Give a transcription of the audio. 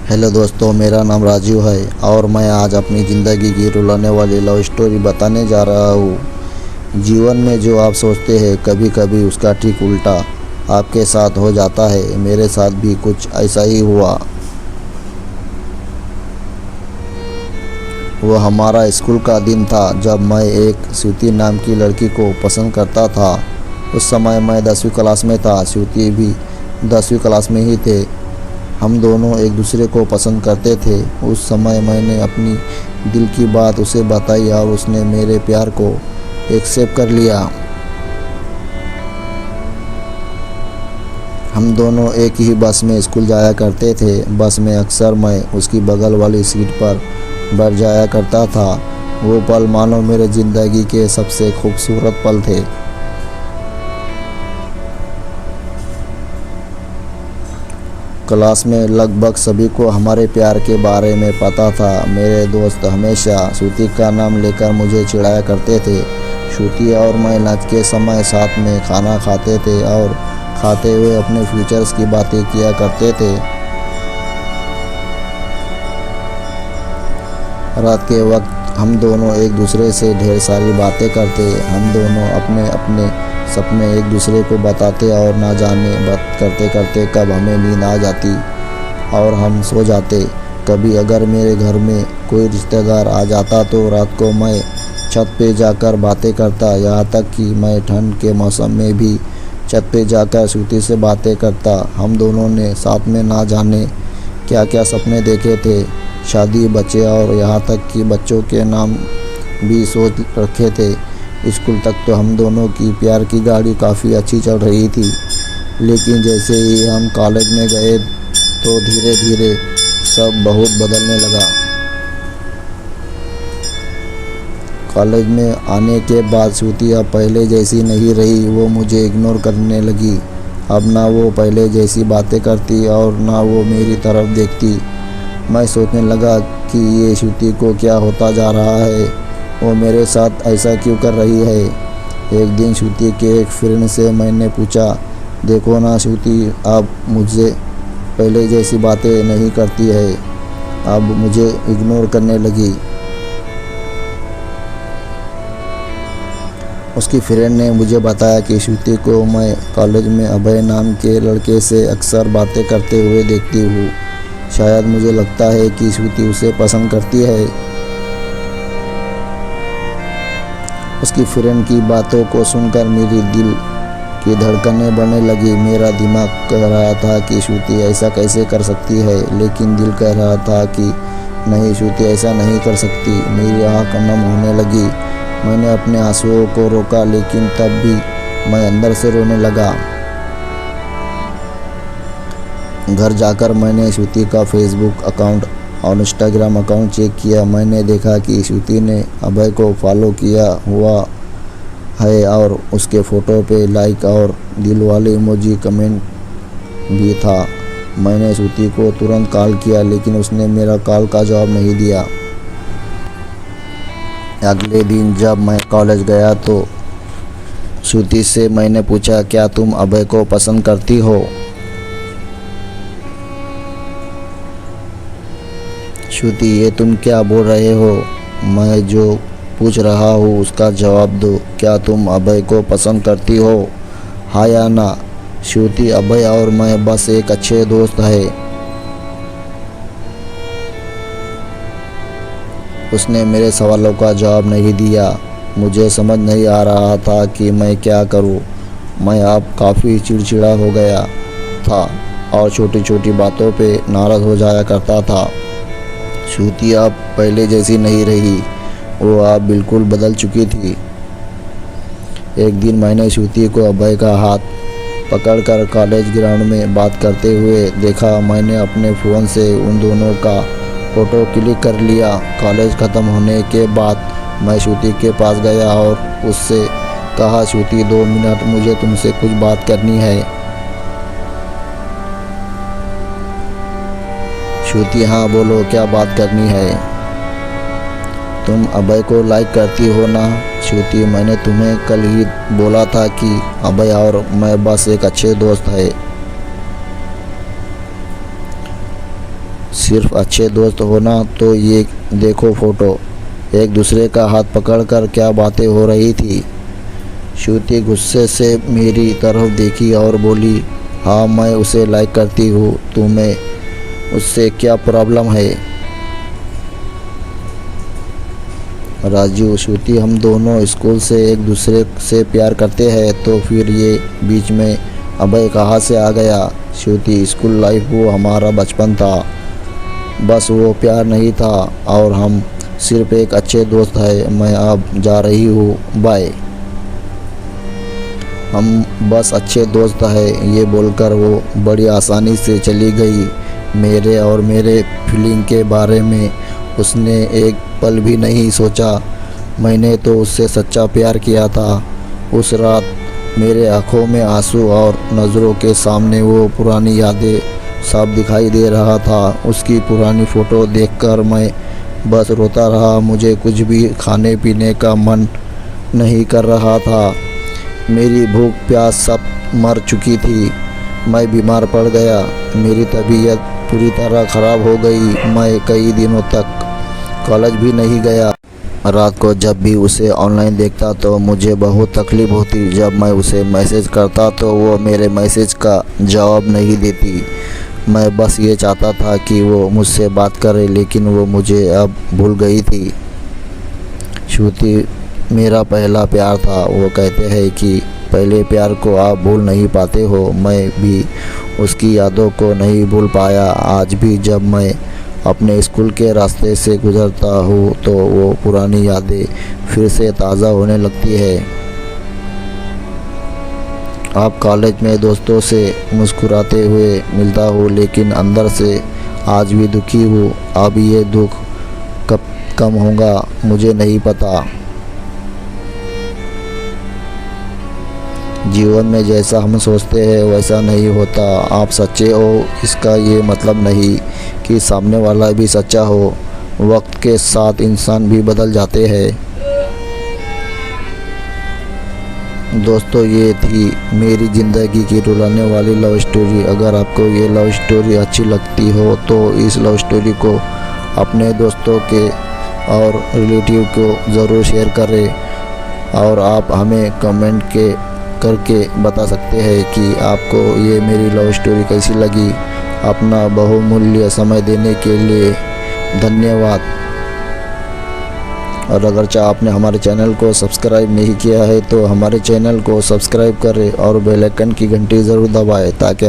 Hello दोस्तों, मेरा नाम राजू है और मैं आज अपनी ज़िंदगी की रुलाने वाली लव स्टोरी बताने जा रहा हूँ। जीवन में जो आप सोचते हैं कभी कभी उसका ठीक उल्टा आपके साथ हो जाता है। मेरे साथ भी कुछ ऐसा ही हुआ। वो हमारा स्कूल का दिन था जब मैं एक श्रुति नाम की लड़की को पसंद करता था। उस समय मैं 10वीं क्लास में था, श्रुति भी 10वीं क्लास में ही थे। हम दोनों एक दूसरे को पसंद करते थे। उस समय मैंने अपनी दिल की बात उसे बताई और उसने मेरे प्यार को एक्सेप्ट कर लिया। हम दोनों एक ही बस में स्कूल जाया करते थे। बस में अक्सर मैं उसकी बगल वाली सीट पर बैठ जाया करता था। वो पल मानो मेरे ज़िंदगी के सबसे खूबसूरत पल थे। क्लास में लगभग सभी को हमारे प्यार के बारे में पता था। मेरे दोस्त हमेशा श्रुति का नाम लेकर मुझे चिढ़ाया करते थे। श्रुति और मैं लंच के समय साथ में खाना खाते थे और खाते हुए अपने फ्यूचर्स की बातें किया करते थे। रात के वक्त हम दोनों एक दूसरे से ढेर सारी बातें करते। हम दोनों अपने अपने सपने एक दूसरे को बताते और ना जाने बात करते करते कब हमें नींद आ जाती और हम सो जाते। कभी अगर मेरे घर में कोई रिश्तेदार आ जाता तो रात को मैं छत पे जाकर बातें करता। यहाँ तक कि मैं ठंड के मौसम में भी छत पे जाकर श्रुति से बातें करता। हम दोनों ने साथ में ना जाने क्या क्या सपने देखे थे, शादी, बच्चे और यहाँ तक कि बच्चों के नाम भी सोच रखे थे। स्कूल तक तो हम दोनों की प्यार की गाड़ी काफ़ी अच्छी चल रही थी, लेकिन जैसे ही हम कॉलेज में गए तो धीरे धीरे सब बहुत बदलने लगा। कॉलेज में आने के बाद श्रुति अब पहले जैसी नहीं रही। वो मुझे इग्नोर करने लगी। अब ना वो पहले जैसी बातें करती और ना वो मेरी तरफ देखती। मैं सोचने लगा कि ये श्रुति को क्या होता जा रहा है, वो मेरे साथ ऐसा क्यों कर रही है। एक दिन श्रुति के एक फ्रेंड से मैंने पूछा, देखो ना श्रुति अब मुझसे पहले जैसी बातें नहीं करती है, अब मुझे इग्नोर करने लगी। उसकी फ्रेंड ने मुझे बताया कि श्रुति को मैं कॉलेज में अभय नाम के लड़के से अक्सर बातें करते हुए देखती हूँ। शायद मुझे लगता है कि श्रुति उसे पसंद करती है। उसकी फ्रेंड की बातों को सुनकर मेरी दिल की धड़कनें बढ़ने लगी। मेरा दिमाग कह रहा था कि श्रुति ऐसा कैसे कर सकती है, लेकिन दिल कह रहा था कि नहीं, श्रुति ऐसा नहीं कर सकती। मेरी आँख नम होने लगी। मैंने अपने आंसुओं को रोका, लेकिन तब भी मैं अंदर से रोने लगा। घर जाकर मैंने श्रुति का फेसबुक अकाउंट और इंस्टाग्राम अकाउंट चेक किया। मैंने देखा कि श्रुति ने अभय को फॉलो किया हुआ है और उसके फ़ोटो पे लाइक और दिल वाले इमोजी कमेंट भी था। मैंने श्रुति को तुरंत कॉल किया, लेकिन उसने मेरा कॉल का जवाब नहीं दिया। अगले दिन जब मैं कॉलेज गया तो श्रुति से मैंने पूछा, क्या तुम अभय को पसंद करती हो? श्रुति, ये तुम क्या बोल रहे हो? मैं जो पूछ रहा हूँ उसका जवाब दो। क्या तुम अभय को पसंद करती हो, हाँ या ना? श्रुति, अभय और मैं बस एक अच्छे दोस्त हैं। उसने मेरे सवालों का जवाब नहीं दिया। मुझे समझ नहीं आ रहा था कि मैं क्या करूँ। मैं अब काफ़ी चिड़चिड़ा हो गया था और छोटी छोटी बातों पे नाराज़ हो जाया करता था। श्रुति अब पहले जैसी नहीं रही, वो अब बिल्कुल बदल चुकी थी। एक दिन मैंने श्रुति को अभय का हाथ पकड़कर कॉलेज ग्राउंड में बात करते हुए देखा। मैंने अपने फ़ोन से उन दोनों का फ़ोटो क्लिक कर लिया। कॉलेज ख़त्म होने के बाद मैं श्रुति के पास गया और उससे कहा, श्रुति 2 मिनट, मुझे तुमसे कुछ बात करनी है। श्रुति, हाँ बोलो, क्या बात करनी है? तुम अभय को लाइक करती हो ना? श्रुति, मैंने तुम्हें कल ही बोला था कि अभय और मैं बस एक अच्छे दोस्त हैं। सिर्फ अच्छे दोस्त होना। तो ये देखो फ़ोटो, एक दूसरे का हाथ पकड़कर क्या बातें हो रही थी। श्रुति गुस्से से मेरी तरफ देखी और बोली, हाँ मैं उसे लाइक करती हूँ, तुम्हें उससे क्या प्रॉब्लम है। राजू, श्रुति हम दोनों स्कूल से एक दूसरे से प्यार करते हैं, तो फिर ये बीच में अभय कहाँ से आ गया। श्रुति, स्कूल लाइफ वो हमारा बचपन था, बस वो प्यार नहीं था और हम सिर्फ एक अच्छे दोस्त है। मैं अब जा रही हूँ, बाय। हम बस अच्छे दोस्त हैं, ये बोलकर वो बड़ी आसानी से चली गई। मेरे और मेरे फीलिंग के बारे में उसने एक पल भी नहीं सोचा। मैंने तो उससे सच्चा प्यार किया था। उस रात मेरे आँखों में आंसू और नज़रों के सामने वो पुरानी यादें साफ दिखाई दे रहा था। उसकी पुरानी फ़ोटो देखकर मैं बस रोता रहा। मुझे कुछ भी खाने पीने का मन नहीं कर रहा था। मेरी भूख प्यास सब मर चुकी थी। मैं बीमार पड़ गया, मेरी तबीयत पूरी तरह ख़राब हो गई। मैं कई दिनों तक कॉलेज भी नहीं गया। रात को जब भी उसे ऑनलाइन देखता तो मुझे बहुत तकलीफ़ होती। जब मैं उसे मैसेज करता तो वो मेरे मैसेज का जवाब नहीं देती। मैं बस ये चाहता था कि वो मुझसे बात करे, लेकिन वो मुझे अब भूल गई थी। श्रुति मेरा पहला प्यार था। वो कहते हैं कि पहले प्यार को आप भूल नहीं पाते हो। मैं भी उसकी यादों को नहीं भूल पाया। आज भी जब मैं अपने स्कूल के रास्ते से गुजरता हूँ तो वो पुरानी यादें फिर से ताज़ा होने लगती है। आप कॉलेज में दोस्तों से मुस्कुराते हुए मिलता हूँ, लेकिन अंदर से आज भी दुखी हूँ। अब ये दुख कब कम होगा मुझे नहीं पता। जीवन में जैसा हम सोचते हैं वैसा नहीं होता। आप सच्चे हो इसका ये मतलब नहीं कि सामने वाला भी सच्चा हो। वक्त के साथ इंसान भी बदल जाते हैं। दोस्तों, ये थी मेरी ज़िंदगी की रुलाने वाली लव स्टोरी। अगर आपको ये लव स्टोरी अच्छी लगती हो तो इस लव स्टोरी को अपने दोस्तों के और रिलेटिव को ज़रूर शेयर करें। और आप हमें कमेंट करके बता सकते हैं कि आपको ये मेरी लव स्टोरी कैसी लगी। अपना बहुमूल्य समय देने के लिए धन्यवाद। और अगर आपने हमारे चैनल को सब्सक्राइब नहीं किया है तो हमारे चैनल को सब्सक्राइब करें और बेल आइकन की घंटी ज़रूर दबाएं ताकि